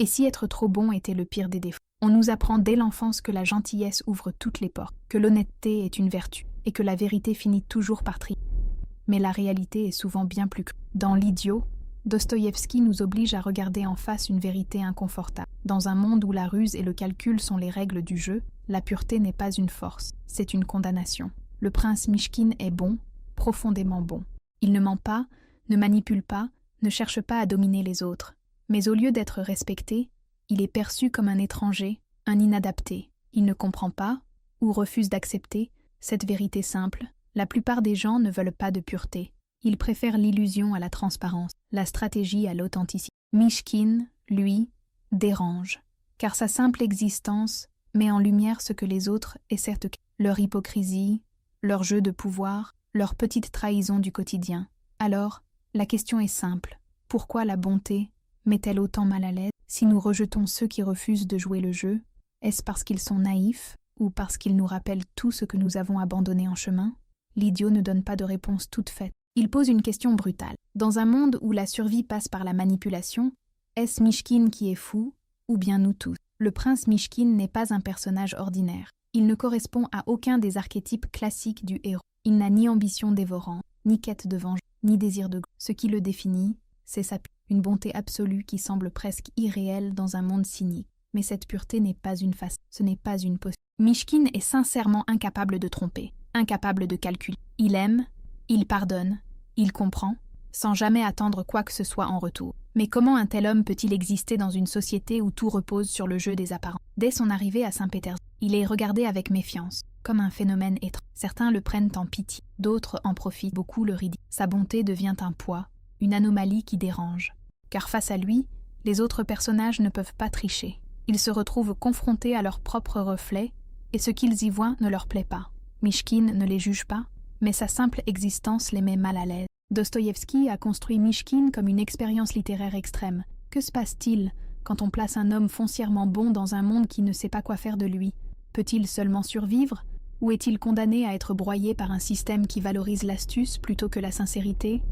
Et si être trop bon était le pire des défauts? On nous apprend dès l'enfance que la gentillesse ouvre toutes les portes, que l'honnêteté est une vertu, et que la vérité finit toujours par triompher. Mais la réalité est souvent bien plus crue. Dans L'Idiot, Dostoïevski nous oblige à regarder en face une vérité inconfortable. Dans un monde où la ruse et le calcul sont les règles du jeu, la pureté n'est pas une force, c'est une condamnation. Le prince Mishkin est bon, profondément bon. Il ne ment pas, ne manipule pas, ne cherche pas à dominer les autres. Mais au lieu d'être respecté, il est perçu comme un étranger, un inadapté. Il ne comprend pas, ou refuse d'accepter, cette vérité simple. La plupart des gens ne veulent pas de pureté. Ils préfèrent l'illusion à la transparence, la stratégie à l'authenticité. Mishkin, lui, dérange, car sa simple existence met en lumière ce que les autres essaient de cacher. Leur hypocrisie, leur jeu de pouvoir, leur petite trahison du quotidien. Alors, la question est simple. Pourquoi la bonté met-elle autant mal à l'aise? Si nous rejetons ceux qui refusent de jouer le jeu, est-ce parce qu'ils sont naïfs ou parce qu'ils nous rappellent tout ce que nous avons abandonné en chemin? L'idiot ne donne pas de réponse toute faite. Il pose une question brutale. Dans un monde où la survie passe par la manipulation, est-ce Mishkin qui est fou, ou bien nous tous? Le prince Mishkin n'est pas un personnage ordinaire. Il ne correspond à aucun des archétypes classiques du héros. Il n'a ni ambition dévorante, ni quête de vengeance, ni désir de gloire. Ce qui le définit, c'est sa pureté, une bonté absolue qui semble presque irréelle dans un monde cynique. Mais cette pureté n'est pas une face, ce n'est pas une posture. Mishkin est sincèrement incapable de tromper, incapable de calculer. Il aime, il pardonne, il comprend, sans jamais attendre quoi que ce soit en retour. Mais comment un tel homme peut-il exister dans une société où tout repose sur le jeu des apparences? Dès son arrivée à Saint-Pétersbourg, il est regardé avec méfiance, comme un phénomène étrange. Certains le prennent en pitié, d'autres en profitent, beaucoup le ridiculent. Sa bonté devient un poids, une anomalie qui dérange. Car face à lui, les autres personnages ne peuvent pas tricher. Ils se retrouvent confrontés à leur propre reflet, et ce qu'ils y voient ne leur plaît pas. Mishkin ne les juge pas, mais sa simple existence les met mal à l'aise. Dostoïevski a construit Mishkin comme une expérience littéraire extrême. Que se passe-t-il quand on place un homme foncièrement bon dans un monde qui ne sait pas quoi faire de lui? Peut-il seulement survivre, ou est-il condamné à être broyé par un système qui valorise l'astuce plutôt que la sincérité?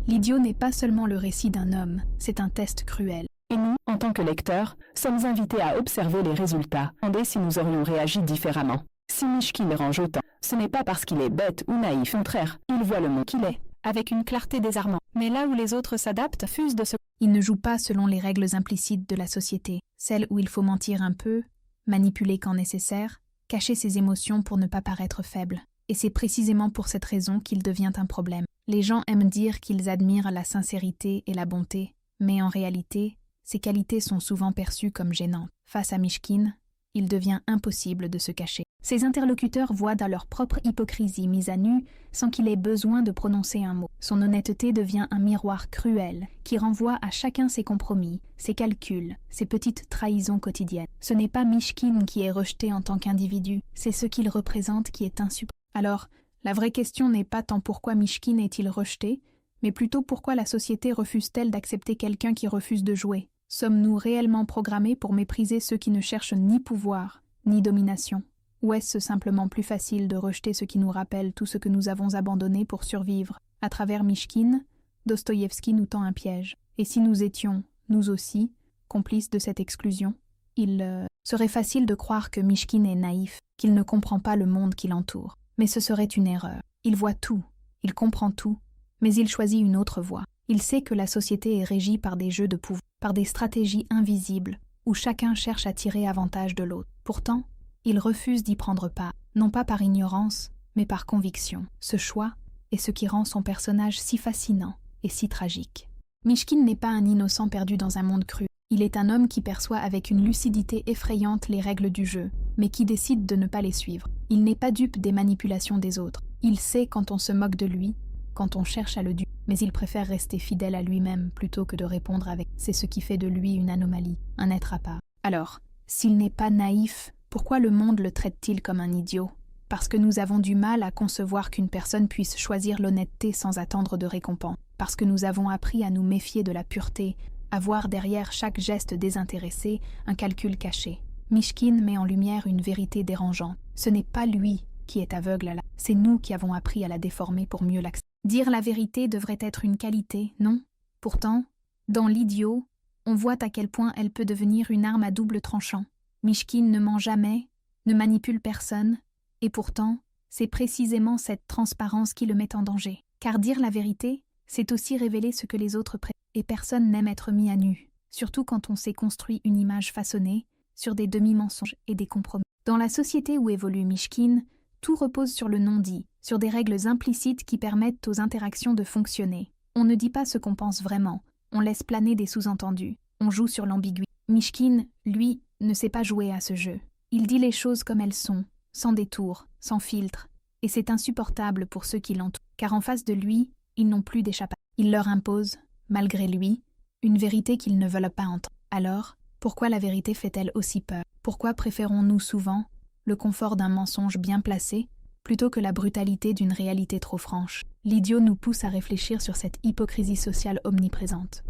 L'idiot n'est pas seulement le récit d'un homme, c'est un test cruel. Et nous, en tant que lecteurs, sommes invités à observer les résultats, demander si nous aurions réagi différemment. Si Mishkin dérange autant, ce n'est pas parce qu'il est bête ou naïf, au contraire, il voit le monde qu'il est, avec une clarté désarmante. Mais là où les autres s'adaptent, fusent de ce... Il ne joue pas selon les règles implicites de la société, celles où il faut mentir un peu, manipuler quand nécessaire, cacher ses émotions pour ne pas paraître faible. Et c'est précisément pour cette raison qu'il devient un problème. Les gens aiment dire qu'ils admirent la sincérité et la bonté, mais en réalité, ces qualités sont souvent perçues comme gênantes. Face à Mishkin, il devient impossible de se cacher. Ses interlocuteurs voient dans leur propre hypocrisie mise à nu sans qu'il ait besoin de prononcer un mot. Son honnêteté devient un miroir cruel qui renvoie à chacun ses compromis, ses calculs, ses petites trahisons quotidiennes. Ce n'est pas Mishkin qui est rejeté en tant qu'individu, c'est ce qu'il représente qui est insupportable. Alors, la vraie question n'est pas tant pourquoi Mishkin est-il rejeté, mais plutôt pourquoi la société refuse-t-elle d'accepter quelqu'un qui refuse de jouer? Sommes-nous réellement programmés pour mépriser ceux qui ne cherchent ni pouvoir, ni domination? Ou est-ce simplement plus facile de rejeter ce qui nous rappelle tout ce que nous avons abandonné pour survivre? À travers Mishkin, Dostoïevski nous tend un piège. Et si nous étions, nous aussi, complices de cette exclusion? Il serait facile de croire que Mishkin est naïf, qu'il ne comprend pas le monde qui l'entoure. Mais ce serait une erreur. Il voit tout, il comprend tout, mais il choisit une autre voie. Il sait que la société est régie par des jeux de pouvoir, par des stratégies invisibles, où chacun cherche à tirer avantage de l'autre. Pourtant, il refuse d'y prendre part, non pas par ignorance, mais par conviction. Ce choix est ce qui rend son personnage si fascinant et si tragique. Mishkin n'est pas un innocent perdu dans un monde cru. Il est un homme qui perçoit avec une lucidité effrayante les règles du jeu, mais qui décide de ne pas les suivre. Il n'est pas dupe des manipulations des autres. Il sait quand on se moque de lui, quand on cherche à le duper, mais il préfère rester fidèle à lui-même plutôt que de répondre avec. C'est ce qui fait de lui une anomalie, un être à part. Alors, s'il n'est pas naïf, pourquoi le monde le traite-t-il comme un idiot? Parce que nous avons du mal à concevoir qu'une personne puisse choisir l'honnêteté sans attendre de récompense. Parce que nous avons appris à nous méfier de la pureté, à voir derrière chaque geste désintéressé un calcul caché. Mishkin met en lumière une vérité dérangeante. Ce n'est pas lui qui est aveugle à la... C'est nous qui avons appris à la déformer pour mieux l'accepter. Dire la vérité devrait être une qualité, non? Pourtant, dans L'Idiot, On voit à quel point elle peut devenir une arme à double tranchant. Mishkin ne ment jamais, ne manipule personne, et pourtant, c'est précisément cette transparence qui le met en danger. Car dire la vérité, c'est aussi révéler ce que les autres préfèrent. Et personne n'aime être mis à nu, surtout quand on s'est construit une image façonnée sur des demi-mensonges et des compromis. Dans la société où évolue Mishkin, tout repose sur le non-dit, sur des règles implicites qui permettent aux interactions de fonctionner. On ne dit pas ce qu'on pense vraiment, on laisse planer des sous-entendus, on joue sur l'ambiguïté. Mishkin, lui, ne sait pas jouer à ce jeu. Il dit les choses comme elles sont, sans détour, sans filtre, et c'est insupportable pour ceux qui l'entourent, car en face de lui, ils n'ont plus d'échappatoire. Il leur impose, malgré lui, une vérité qu'ils ne veulent pas entendre. Alors, pourquoi la vérité fait-elle aussi peur? Pourquoi préférons-nous souvent le confort d'un mensonge bien placé plutôt que la brutalité d'une réalité trop franche? L'idiot nous pousse à réfléchir sur cette hypocrisie sociale omniprésente.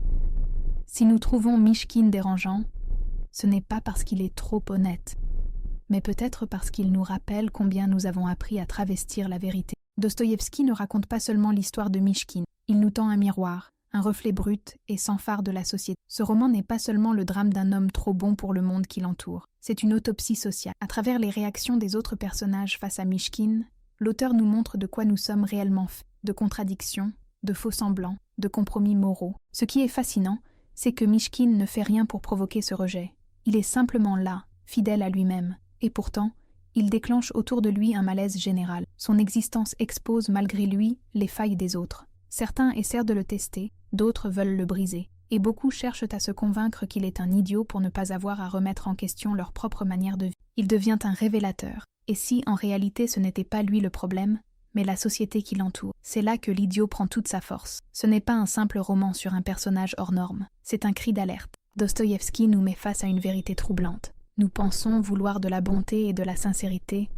Si nous trouvons Mishkin dérangeant, ce n'est pas parce qu'il est trop honnête, mais peut-être parce qu'il nous rappelle combien nous avons appris à travestir la vérité. Dostoïevski ne raconte pas seulement l'histoire de Mishkin, il nous tend un miroir, un reflet brut et sans phare de la société. Ce roman n'est pas seulement le drame d'un homme trop bon pour le monde qui l'entoure, c'est une autopsie sociale. À travers les réactions des autres personnages face à Mishkin, l'auteur nous montre de quoi nous sommes réellement faits, de contradictions, de faux-semblants, de compromis moraux. Ce qui est fascinant, c'est que Mishkin ne fait rien pour provoquer ce rejet. Il est simplement là, fidèle à lui-même, et pourtant, il déclenche autour de lui un malaise général. Son existence expose malgré lui les failles des autres. Certains essaient de le tester, d'autres veulent le briser, et beaucoup cherchent à se convaincre qu'il est un idiot pour ne pas avoir à remettre en question leur propre manière de vivre. Il devient un révélateur, et si en réalité ce n'était pas lui le problème, mais la société qui l'entoure, c'est là que l'idiot prend toute sa force. Ce n'est pas un simple roman sur un personnage hors norme, c'est un cri d'alerte. Dostoïevski nous met face à une vérité troublante. Nous pensons vouloir de la bonté et de la sincérité,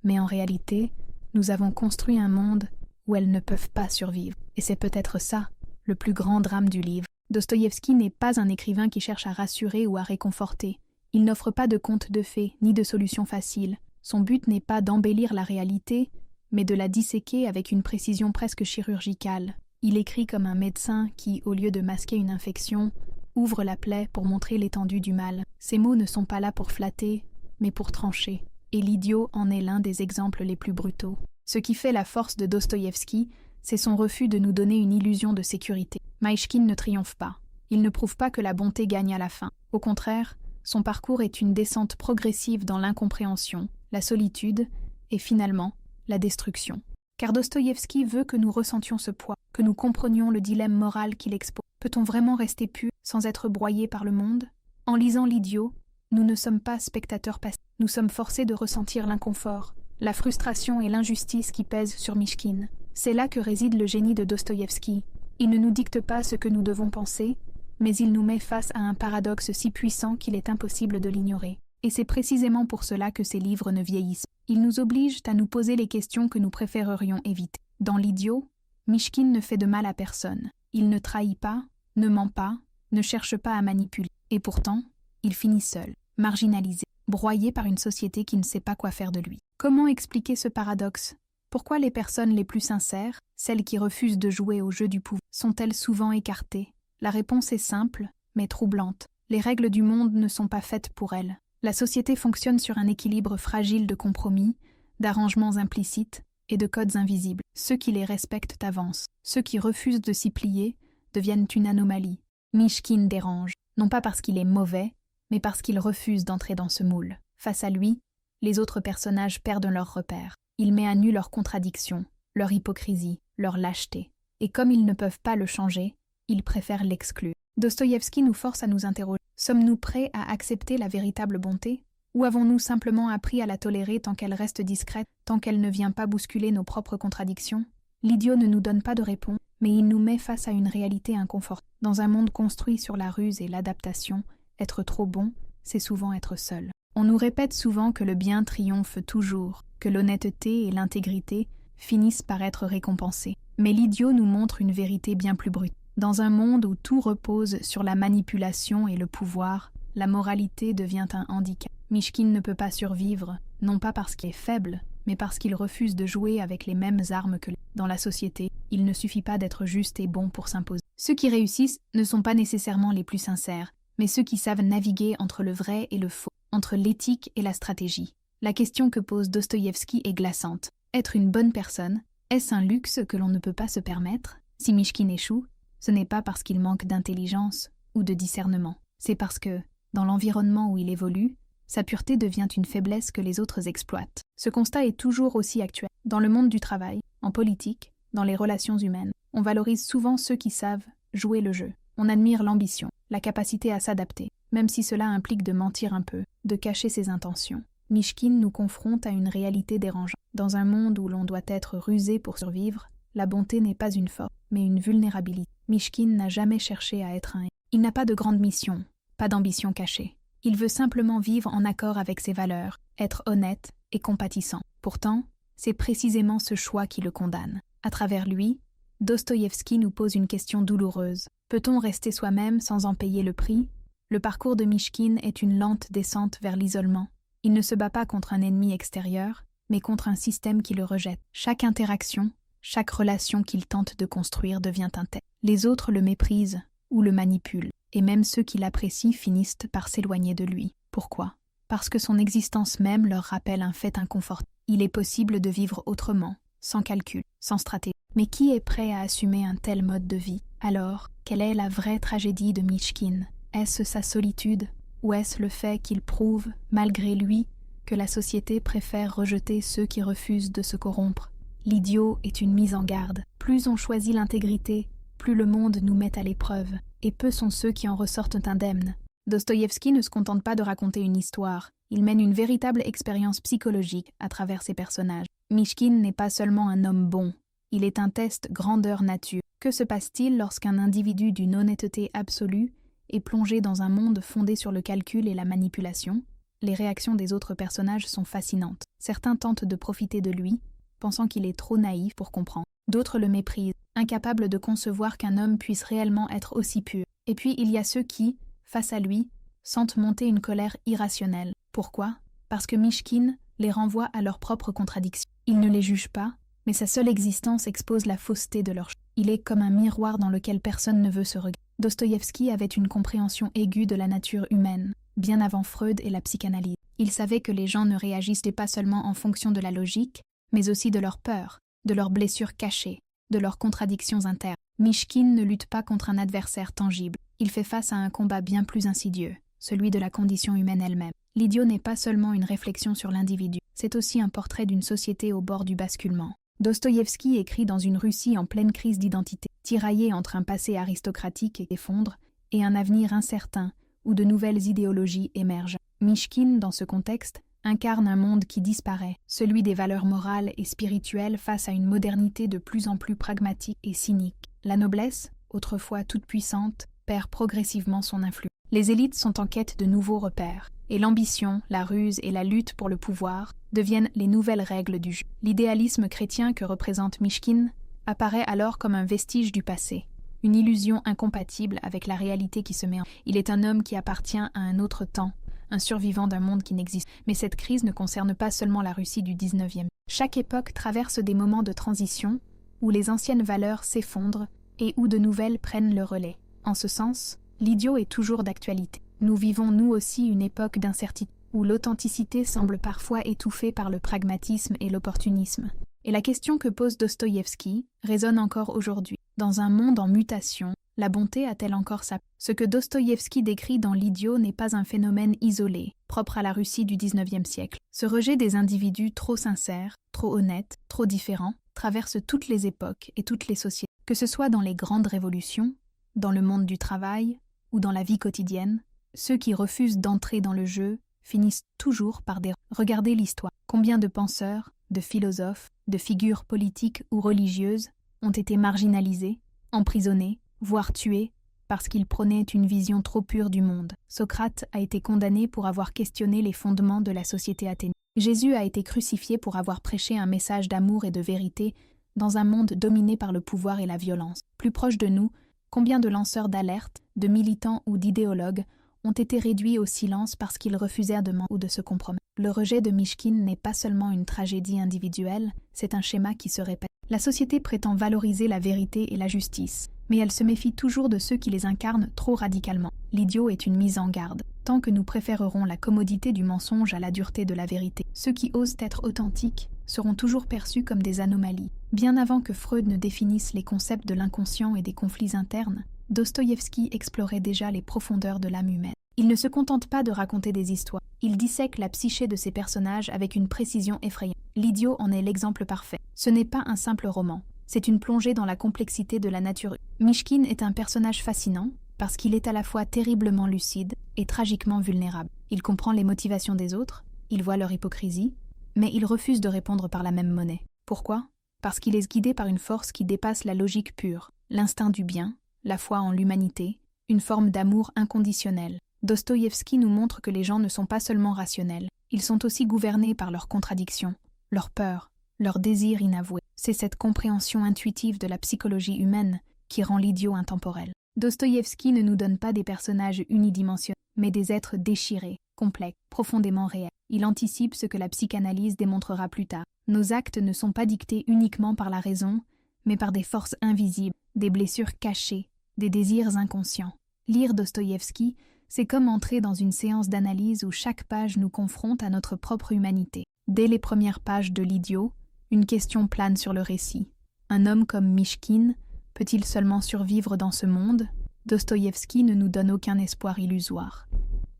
mais en réalité, nous avons construit un monde où elles ne peuvent pas survivre. Et c'est peut-être ça, le plus grand drame du livre. Dostoïevski n'est pas un écrivain qui cherche à rassurer ou à réconforter. Il n'offre pas de contes de fées, ni de solutions faciles. Son but n'est pas d'embellir la réalité, mais de la disséquer avec une précision presque chirurgicale. Il écrit comme un médecin qui, au lieu de masquer une infection, ouvre la plaie pour montrer l'étendue du mal. Ces mots ne sont pas là pour flatter, mais pour trancher. Et l'idiot en est l'un des exemples les plus brutaux. Ce qui fait la force de Dostoïevski, c'est son refus de nous donner une illusion de sécurité. Mishkin ne triomphe pas. Il ne prouve pas que la bonté gagne à la fin. Au contraire, son parcours est une descente progressive dans l'incompréhension, la solitude et finalement, la destruction. Car Dostoïevski veut que nous ressentions ce poids, que nous comprenions le dilemme moral qu'il expose. Peut-on vraiment rester pur sans être broyé par le monde? En lisant l'idiot, nous ne sommes pas spectateurs passifs. Nous sommes forcés de ressentir l'inconfort, la frustration et l'injustice qui pèsent sur Mishkin. C'est là que réside le génie de Dostoïevski. Il ne nous dicte pas ce que nous devons penser, mais il nous met face à un paradoxe si puissant qu'il est impossible de l'ignorer. Et c'est précisément pour cela que ces livres ne vieillissent. Ils nous obligent à nous poser les questions que nous préférerions éviter. Dans l'idiot, Mishkin ne fait de mal à personne. Il ne trahit pas, ne ment pas, ne cherche pas à manipuler. Et pourtant, il finit seul, marginalisé, broyé par une société qui ne sait pas quoi faire de lui. Comment expliquer ce paradoxe? Pourquoi les personnes les plus sincères, celles qui refusent de jouer au jeu du pouvoir, sont-elles souvent écartées? La réponse est simple, mais troublante. Les règles du monde ne sont pas faites pour elles. La société fonctionne sur un équilibre fragile de compromis, d'arrangements implicites et de codes invisibles. Ceux qui les respectent avancent. Ceux qui refusent de s'y plier deviennent une anomalie. Mishkin dérange, non pas parce qu'il est mauvais, mais parce qu'il refuse d'entrer dans ce moule. Face à lui, les autres personnages perdent leurs repères. Il met à nu leurs contradictions, leur hypocrisie, leur lâcheté. Et comme ils ne peuvent pas le changer, ils préfèrent l'exclure. Dostoïevski nous force à nous interroger. Sommes-nous prêts à accepter la véritable bonté? Ou avons-nous simplement appris à la tolérer tant qu'elle reste discrète, tant qu'elle ne vient pas bousculer nos propres contradictions? L'idiot ne nous donne pas de réponse, mais il nous met face à une réalité inconfortable. Dans un monde construit sur la ruse et l'adaptation, être trop bon, c'est souvent être seul. On nous répète souvent que le bien triomphe toujours, que l'honnêteté et l'intégrité finissent par être récompensées. Mais l'idiot nous montre une vérité bien plus brute. Dans un monde où tout repose sur la manipulation et le pouvoir, la moralité devient un handicap. Mishkin ne peut pas survivre, non pas parce qu'il est faible, mais parce qu'il refuse de jouer avec les mêmes armes que dans la société. Il ne suffit pas d'être juste et bon pour s'imposer. Ceux qui réussissent ne sont pas nécessairement les plus sincères, mais ceux qui savent naviguer entre le vrai et le faux, entre l'éthique et la stratégie. La question que pose Dostoïevski est glaçante. Être une bonne personne, est-ce un luxe que l'on ne peut pas se permettre? Si Mishkin échoue, ce n'est pas parce qu'il manque d'intelligence ou de discernement. C'est parce que, dans l'environnement où il évolue, sa pureté devient une faiblesse que les autres exploitent. Ce constat est toujours aussi actuel. Dans le monde du travail, en politique, dans les relations humaines, on valorise souvent ceux qui savent jouer le jeu. On admire l'ambition, la capacité à s'adapter, même si cela implique de mentir un peu, de cacher ses intentions. Mishkin nous confronte à une réalité dérangeante. Dans un monde où l'on doit être rusé pour survivre, la bonté n'est pas une force, mais une vulnérabilité. Mishkin n'a jamais cherché à être un héros. Il n'a pas de grande mission, pas d'ambition cachée. Il veut simplement vivre en accord avec ses valeurs, être honnête et compatissant. Pourtant, c'est précisément ce choix qui le condamne. À travers lui, Dostoïevski nous pose une question douloureuse. Peut-on rester soi-même sans en payer le prix? Le parcours de Mishkin est une lente descente vers l'isolement. Il ne se bat pas contre un ennemi extérieur, mais contre un système qui le rejette. Chaque interaction, chaque relation qu'il tente de construire devient un test. Les autres le méprisent ou le manipulent, et même ceux qui l'apprécient finissent par s'éloigner de lui. Pourquoi? Parce que son existence même leur rappelle un fait inconfortable. Il est possible de vivre autrement, sans calcul, sans stratégie. Mais qui est prêt à assumer un tel mode de vie? Alors, quelle est la vraie tragédie de Mishkin? Est-ce sa solitude, ou est-ce le fait qu'il prouve, malgré lui, que la société préfère rejeter ceux qui refusent de se corrompre? L'idiot est une mise en garde. Plus on choisit l'intégrité, plus le monde nous met à l'épreuve, et peu sont ceux qui en ressortent indemnes. Dostoïevski ne se contente pas de raconter une histoire, il mène une véritable expérience psychologique à travers ses personnages. Mishkin n'est pas seulement un homme bon, il est un test grandeur-nature. Que se passe-t-il lorsqu'un individu d'une honnêteté absolue est plongé dans un monde fondé sur le calcul et la manipulation? Les réactions des autres personnages sont fascinantes. Certains tentent de profiter de lui, pensant qu'il est trop naïf pour comprendre. D'autres le méprisent, incapables de concevoir qu'un homme puisse réellement être aussi pur. Et puis il y a ceux qui, face à lui, sentent monter une colère irrationnelle. Pourquoi? Parce que Mishkin les renvoie à leurs propres contradictions. Il ne les juge pas, mais sa seule existence expose la fausseté de leur choix. Il est comme un miroir dans lequel personne ne veut se regarder. Dostoïevski avait une compréhension aiguë de la nature humaine, bien avant Freud et la psychanalyse. Il savait que les gens ne réagissaient pas seulement en fonction de la logique, mais aussi de leur peur, de leurs blessures cachées, de leurs contradictions internes. Mishkin ne lutte pas contre un adversaire tangible. Il fait face à un combat bien plus insidieux, celui de la condition humaine elle-même. L'idiot n'est pas seulement une réflexion sur l'individu, c'est aussi un portrait d'une société au bord du basculement. Dostoïevski écrit dans une Russie en pleine crise d'identité, tiraillée entre un passé aristocratique qui s'effondre et un avenir incertain où de nouvelles idéologies émergent. Mishkin, dans ce contexte, incarne un monde qui disparaît, celui des valeurs morales et spirituelles face à une modernité de plus en plus pragmatique et cynique. La noblesse, autrefois toute puissante, perd progressivement son influence. Les élites sont en quête de nouveaux repères, et l'ambition, la ruse et la lutte pour le pouvoir deviennent les nouvelles règles du jeu. L'idéalisme chrétien que représente Mishkin apparaît alors comme un vestige du passé, une illusion incompatible avec la réalité qui se met en. Il est un homme qui appartient à un autre temps, un survivant d'un monde qui n'existe. Mais cette crise ne concerne pas seulement la Russie du 19e. Chaque époque traverse des moments de transition où les anciennes valeurs s'effondrent et où de nouvelles prennent le relais. En ce sens, l'idiot est toujours d'actualité. Nous vivons nous aussi une époque d'incertitude, où l'authenticité semble parfois étouffée par le pragmatisme et l'opportunisme. Et la question que pose Dostoïevski résonne encore aujourd'hui. Dans un monde en mutation, la bonté a-t-elle encore sa place? Ce que Dostoïevski décrit dans L'idiot n'est pas un phénomène isolé, propre à la Russie du 19e siècle. Ce rejet des individus trop sincères, trop honnêtes, trop différents, traverse toutes les époques et toutes les sociétés. Que ce soit dans les grandes révolutions, dans le monde du travail ou dans la vie quotidienne, ceux qui refusent d'entrer dans le jeu finissent toujours par Regardez l'histoire. Combien de penseurs, de philosophes, de figures politiques ou religieuses ont été marginalisés, emprisonnés, voire tués, parce qu'ils prônaient une vision trop pure du monde. Socrate a été condamné pour avoir questionné les fondements de la société athénienne. Jésus a été crucifié pour avoir prêché un message d'amour et de vérité dans un monde dominé par le pouvoir et la violence. Plus proche de nous, combien de lanceurs d'alerte, de militants ou d'idéologues ont été réduits au silence parce qu'ils refusèrent de mentir ou de se compromettre. Le rejet de Mishkin n'est pas seulement une tragédie individuelle, c'est un schéma qui se répète. La société prétend valoriser la vérité et la justice, mais elle se méfie toujours de ceux qui les incarnent trop radicalement. L'idiot est une mise en garde. Tant que nous préférerons la commodité du mensonge à la dureté de la vérité, ceux qui osent être authentiques seront toujours perçus comme des anomalies. Bien avant que Freud ne définisse les concepts de l'inconscient et des conflits internes, Dostoïevski explorait déjà les profondeurs de l'âme humaine. Il ne se contente pas de raconter des histoires, il dissèque la psyché de ses personnages avec une précision effrayante. L'idiot en est l'exemple parfait. Ce n'est pas un simple roman, c'est une plongée dans la complexité de la nature. Mishkin est un personnage fascinant parce qu'il est à la fois terriblement lucide et tragiquement vulnérable. Il comprend les motivations des autres, il voit leur hypocrisie, mais il refuse de répondre par la même monnaie. Pourquoi ? Parce qu'il est guidé par une force qui dépasse la logique pure, l'instinct du bien, la foi en l'humanité, une forme d'amour inconditionnel. Dostoïevski nous montre que les gens ne sont pas seulement rationnels, ils sont aussi gouvernés par leurs contradictions, leurs peurs, leurs désirs inavoués. C'est cette compréhension intuitive de la psychologie humaine qui rend l'idiot intemporel. Dostoïevski ne nous donne pas des personnages unidimensionnels, mais des êtres déchirés, complexes, profondément réels. Il anticipe ce que la psychanalyse démontrera plus tard. Nos actes ne sont pas dictés uniquement par la raison, mais par des forces invisibles, des blessures cachées, des désirs inconscients. Lire Dostoïevski, c'est comme entrer dans une séance d'analyse où chaque page nous confronte à notre propre humanité. Dès les premières pages de L'Idiot, une question plane sur le récit. Un homme comme Mishkin peut-il seulement survivre dans ce monde ? Dostoïevski ne nous donne aucun espoir illusoire.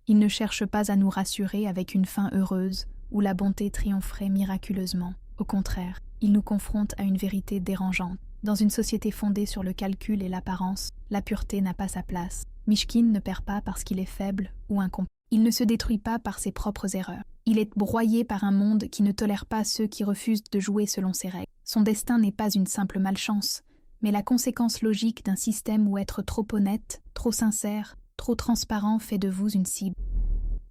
Il ne cherche pas à nous rassurer avec une fin heureuse où la bonté triompherait miraculeusement. Au contraire, il nous confronte à une vérité dérangeante. Dans une société fondée sur le calcul et l'apparence, la pureté n'a pas sa place. Mishkin ne perd pas parce qu'il est faible ou incompétent. Il ne se détruit pas par ses propres erreurs. Il est broyé par un monde qui ne tolère pas ceux qui refusent de jouer selon ses règles. Son destin n'est pas une simple malchance, mais la conséquence logique d'un système où être trop honnête, trop sincère, trop transparent fait de vous une cible.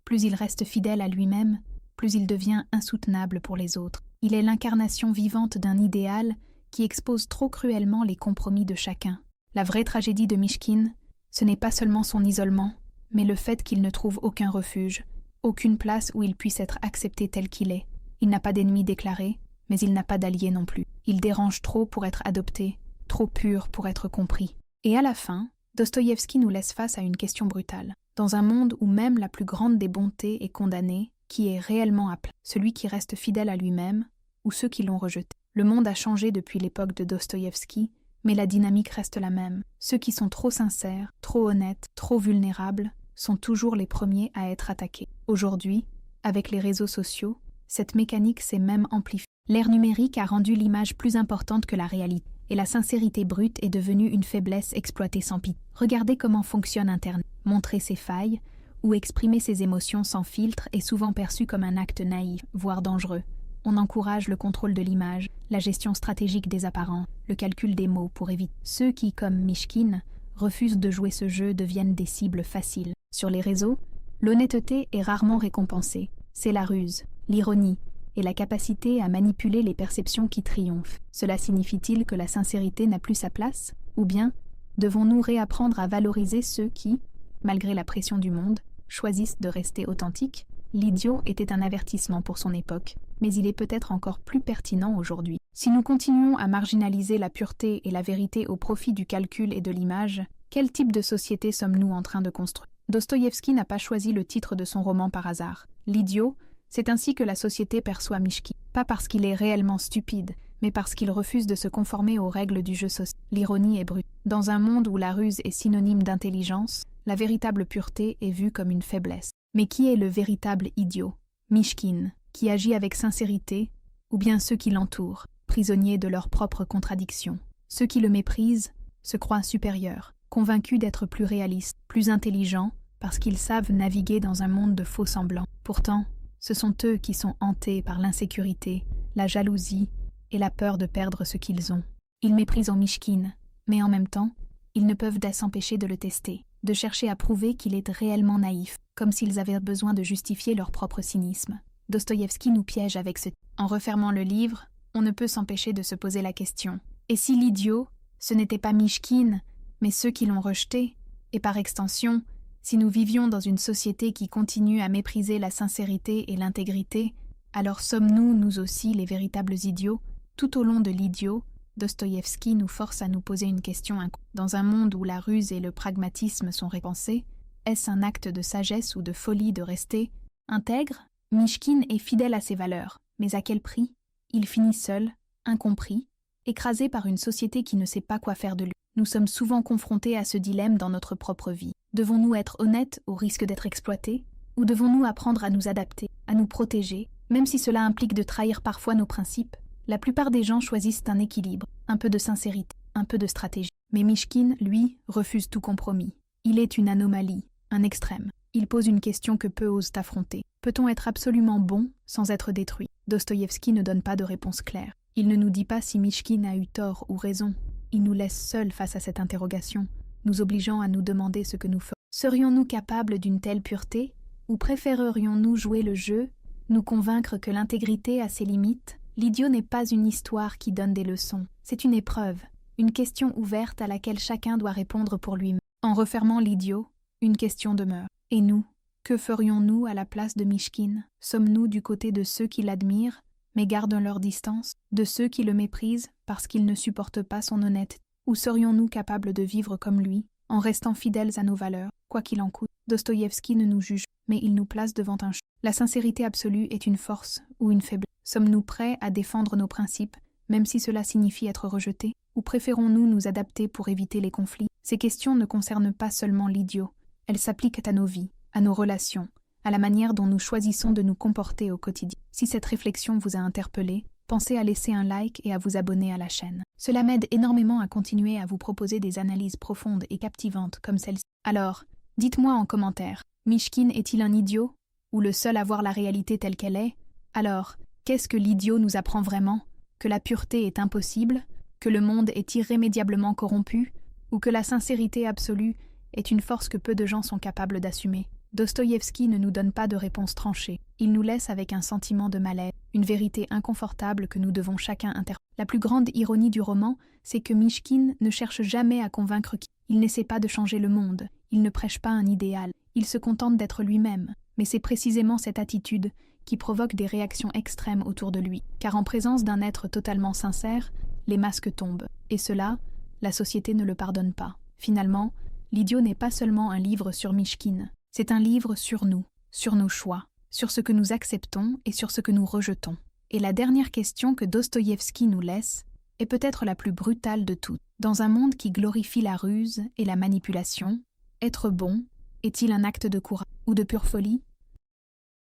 Plus il reste fidèle à lui-même, plus il devient insoutenable pour les autres. Il est l'incarnation vivante d'un idéal qui expose trop cruellement les compromis de chacun. La vraie tragédie de Mishkin, ce n'est pas seulement son isolement, mais le fait qu'il ne trouve aucun refuge, aucune place où il puisse être accepté tel qu'il est. Il n'a pas d'ennemi déclaré, mais il n'a pas d'allié non plus. Il dérange trop pour être adopté, trop pur pour être compris. Et à la fin, Dostoïevski nous laisse face à une question brutale. Dans un monde où même la plus grande des bontés est condamnée, qui est réellement appelé ? Celui qui reste fidèle à lui-même ou ceux qui l'ont rejeté ? Le monde a changé depuis l'époque de Dostoïevski, mais la dynamique reste la même. Ceux qui sont trop sincères, trop honnêtes, trop vulnérables, sont toujours les premiers à être attaqués. Aujourd'hui, avec les réseaux sociaux, cette mécanique s'est même amplifiée. L'ère numérique a rendu l'image plus importante que la réalité, et la sincérité brute est devenue une faiblesse exploitée sans pitié. Regardez comment fonctionne Internet. Montrer ses failles ou exprimer ses émotions sans filtre est souvent perçu comme un acte naïf, voire dangereux. On encourage le contrôle de l'image, la gestion stratégique des apparences, le calcul des mots pour éviter. Ceux qui, comme Mishkin, refusent de jouer ce jeu deviennent des cibles faciles. Sur les réseaux, l'honnêteté est rarement récompensée. C'est la ruse, l'ironie et la capacité à manipuler les perceptions qui triomphent. Cela signifie-t-il que la sincérité n'a plus sa place ? Ou bien, devons-nous réapprendre à valoriser ceux qui, malgré la pression du monde, choisissent de rester authentiques ? L'idiot était un avertissement pour son époque, mais il est peut-être encore plus pertinent aujourd'hui. Si nous continuons à marginaliser la pureté et la vérité au profit du calcul et de l'image, quel type de société sommes-nous en train de construire ? Dostoïevski n'a pas choisi le titre de son roman par hasard. L'idiot, c'est ainsi que la société perçoit Mishkin. Pas parce qu'il est réellement stupide, mais parce qu'il refuse de se conformer aux règles du jeu social. L'ironie est brute. Dans un monde où la ruse est synonyme d'intelligence, la véritable pureté est vue comme une faiblesse. Mais qui est le véritable idiot ? Mishkin, qui agit avec sincérité, ou bien ceux qui l'entourent, prisonniers de leurs propres contradictions. Ceux qui le méprisent se croient supérieurs, convaincus d'être plus réalistes, plus intelligents, parce qu'ils savent naviguer dans un monde de faux semblants. Pourtant, ce sont eux qui sont hantés par l'insécurité, la jalousie et la peur de perdre ce qu'ils ont. Ils méprisent Mishkin, mais en même temps, ils ne peuvent s'empêcher de le tester, de chercher à prouver qu'il est réellement naïf, comme s'ils avaient besoin de justifier leur propre cynisme. Dostoïevski nous piège avec ce... En refermant le livre, on ne peut s'empêcher de se poser la question. Et si l'idiot, ce n'était pas Mishkin, mais ceux qui l'ont rejeté, et par extension, si nous vivions dans une société qui continue à mépriser la sincérité et l'intégrité, alors sommes-nous, nous aussi, les véritables idiots ? Tout au long de l'Idiot, Dostoïevski nous force à nous poser une question. Dans un monde où la ruse et le pragmatisme sont répensés, est-ce un acte de sagesse ou de folie de rester intègre? Mishkin est fidèle à ses valeurs, mais à quel prix? Il finit seul, incompris, écrasé par une société qui ne sait pas quoi faire de lui. Nous sommes souvent confrontés à ce dilemme dans notre propre vie. Devons-nous être honnêtes au risque d'être exploités? Ou devons-nous apprendre à nous adapter, à nous protéger, même si cela implique de trahir parfois nos principes? La plupart des gens choisissent un équilibre, un peu de sincérité, un peu de stratégie. Mais Mishkin, lui, refuse tout compromis. Il est une anomalie, un extrême. Il pose une question que peu osent affronter. Peut-on être absolument bon sans être détruit? Dostoïevski ne donne pas de réponse claire. Il ne nous dit pas si Mishkin a eu tort ou raison. Il nous laisse seuls face à cette interrogation, nous obligeant à nous demander ce que nous ferons. Serions-nous capables d'une telle pureté? Ou préférerions-nous jouer le jeu, nous convaincre que l'intégrité a ses limites? L'idiot n'est pas une histoire qui donne des leçons. C'est une épreuve, une question ouverte à laquelle chacun doit répondre pour lui-même. En refermant l'idiot, une question demeure. Et nous, que ferions-nous à la place de Mishkin? Sommes-nous du côté de ceux qui l'admirent, mais gardent leur distance, de ceux qui le méprisent parce qu'ils ne supportent pas son honnêteté? Ou serions-nous capables de vivre comme lui, en restant fidèles à nos valeurs, quoi qu'il en coûte? Dostoïevski ne nous juge, mais il nous place devant un choix. La sincérité absolue est une force ou une faiblesse. Sommes-nous prêts à défendre nos principes, même si cela signifie être rejetés? Ou préférons-nous nous adapter pour éviter les conflits? Ces questions ne concernent pas seulement l'idiot. Elles s'appliquent à nos vies, à nos relations, à la manière dont nous choisissons de nous comporter au quotidien. Si cette réflexion vous a interpellé, pensez à laisser un like et à vous abonner à la chaîne. Cela m'aide énormément à continuer à vous proposer des analyses profondes et captivantes comme celle-ci. Alors, dites-moi en commentaire, Mishkin est-il un idiot? Ou le seul à voir la réalité telle qu'elle est? Alors, qu'est-ce que l'idiot nous apprend vraiment? Que la pureté est impossible? Que le monde est irrémédiablement corrompu? Ou que la sincérité absolue est une force que peu de gens sont capables d'assumer? Dostoïevski ne nous donne pas de réponse tranchée. Il nous laisse avec un sentiment de malaise, une vérité inconfortable que nous devons chacun interpréter. La plus grande ironie du roman, c'est que Mishkin ne cherche jamais à convaincre qui. Il n'essaie pas de changer le monde, il ne prêche pas un idéal, il se contente d'être lui-même. Mais c'est précisément cette attitude qui provoque des réactions extrêmes autour de lui. Car en présence d'un être totalement sincère, les masques tombent. Et cela, la société ne le pardonne pas. Finalement, L'idiot n'est pas seulement un livre sur Mishkin, c'est un livre sur nous, sur nos choix, sur ce que nous acceptons et sur ce que nous rejetons. Et la dernière question que Dostoïevski nous laisse est peut-être la plus brutale de toutes. Dans un monde qui glorifie la ruse et la manipulation, être bon est-il un acte de courage ou de pure folie?